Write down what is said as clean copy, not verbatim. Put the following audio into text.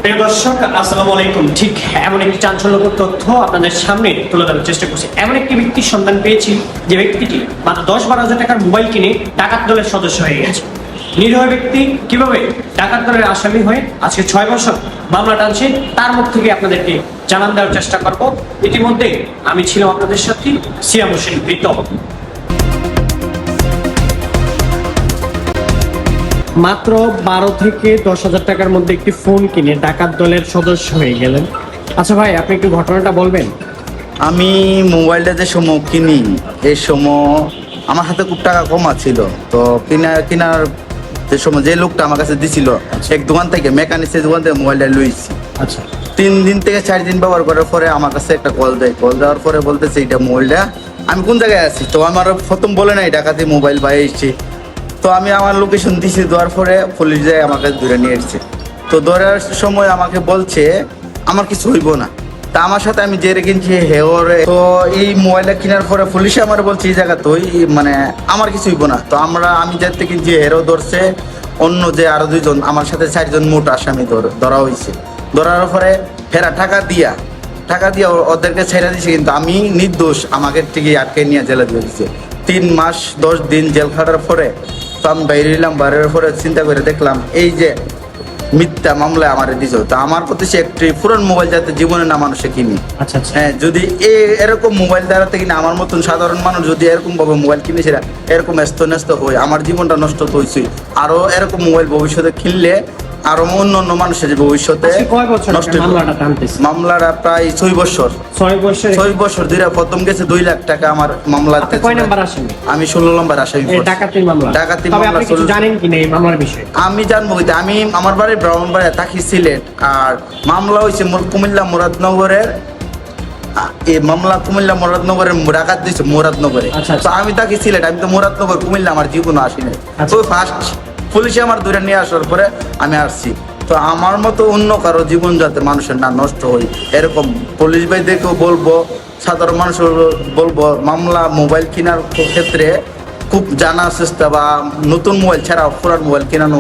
প্রিয় দর্শক, আসসালামু আলাইকুম। ঠিক এমন একটি চাঞ্চল্যকর তথ্য আপনাদের সামনে তুলে ধরার চেষ্টা করছি। এমন একটি ব্যক্তির সন্ধান পেয়েছি যে ব্যক্তিটি মাত্র 10-12 হাজার টাকার মোবাইল কিনে ডাকাত দলের সদস্য হয়ে গেছে। নিরীহ ব্যক্তি কিভাবে ডাকাত দলের আসামি হয়ে আজকে 6 বছর মামলা টানছে তার মুখ থেকে আপনাদেরকে জানান দেওয়ার চেষ্টা করব। ইতিমধ্যে আমি ছিলাম আপনাদের সাথে সিয়াম হোসেন প্রীতম। মাত্র 12 থেকে 10 হাজার টাকার মধ্যে একটি ফোন কিনে ডাকাত দলের সদস্য হয়ে গেলেন। আচ্ছা ভাই, আপনি একটু ঘটনাটা বলবেন? আমি মোবাইলটা যে সময় কিনি এই সময় আমার হাতে খুব টাকা কমা ছিল। তো কেনার যে সময় যে লোকটা আমার কাছে দিছিল এক দোকান থেকে, মেকানিক্সের দোকান থেকে মোবাইলটা লইছি। আচ্ছা, 3 দিন থেকে 4 দিন ব্যবহার করার পরে আমার কাছে একটা কল দেওয়ার পরে বলতেছে এইটা মোবাইলটা আমি কোন জায়গায় আছি। তো আমার প্রথম বলে নাই ডাকাতি মোবাইল পাই এসছি। তো আমি আমার লোকেশন দিছি, দেওয়ার পরে পুলিশ যায় আমার কাছে ধরে নিয়ে এসছে। তো ধরার সময় আমাকে বলছে আমার কিছু হইব না। তা আমার সাথে আমি যে কিনছি হেওরে। তো এই মোবাইলটা কেনার পরে পুলিশে আমার বলছে এই জায়গা তুই মানে আমার কিছু হইব না। তো আমি যাতে কিনছি হেরো ধরছে, অন্য যে আরো 2 জন আমার সাথে 4 জন মোট আসামি ধরা হয়েছে। ধরার পরে ফেরা টাকা দিয়া ওদেরকে ছেড়ে দিয়েছে, কিন্তু আমি নির্দোষ। আমাকে ঠিকই আটকে নিয়ে জেলে দিয়ে দিচ্ছে। 3 মাস 10 দিন জেল খাটার পরে তো আমি বাইরে এলাম। বাইরের পরে চিন্তা করে দেখলাম এই যে মিথ্যা মামলায় আমার দিছ। তা আমার প্রতি সে একটি পুরান মোবাইল যাতে জীবনে না মানুষে কিনি। আচ্ছা আচ্ছা। হ্যাঁ, যদি এরকম মোবাইল দ্বারাতে কিনা আমার মতন সাধারণ মানুষ যদি এরকম ভাবে মোবাইল কিনে সেটা এরকম ন্যস্ত হয়, আমার জীবনটা নষ্ট তো হয়েছে। আরো এরকম মোবাইল ভবিষ্যতে কিনলে আরো অন্য মানুষের ভবিষ্যতে নষ্ট। মামলাটা প্রায় 6 বছর। 6 বছর ধরে প্রথম গেছে 2 লাখ টাকা আমার মামলাতে। আমি 16 নম্বর আসামি। ডাকাতি মামলা। জানেন কি না এই মামলার বিষয়ে? আমি জানবো, আমি আমার বাড়ি ব্রাহ্মণবাড়িয়া, থাকি সিলেট। আর মামলা হয়েছে কুমিল্লা মুরাদনগরের। এই মামলা কুমিল্লা মুরাদনগরের ডাকাত দিয়েছে মুরাদনগরে। তো আমি থাকি সিলেট, আমি তো মুরাদনগর কুমিল্লা আমার জীবনে আসি নাই। তো ফার্স্ট পুলিশে আমার ধরে নিয়ে আসার পরে আমি আসছি। তো আমার মতো অন্য কারো জীবন যাতে মানুষের না নষ্ট হয় এরকম পুলিশ ভাইদেরকেও বলবো, সাধারণ মানুষের বলবো, মামলা মোবাইল কেনার ক্ষেত্রে খুব জানার চেষ্টা বা নতুন মোবাইল ছাড়া পুরান মোবাইল কেনানো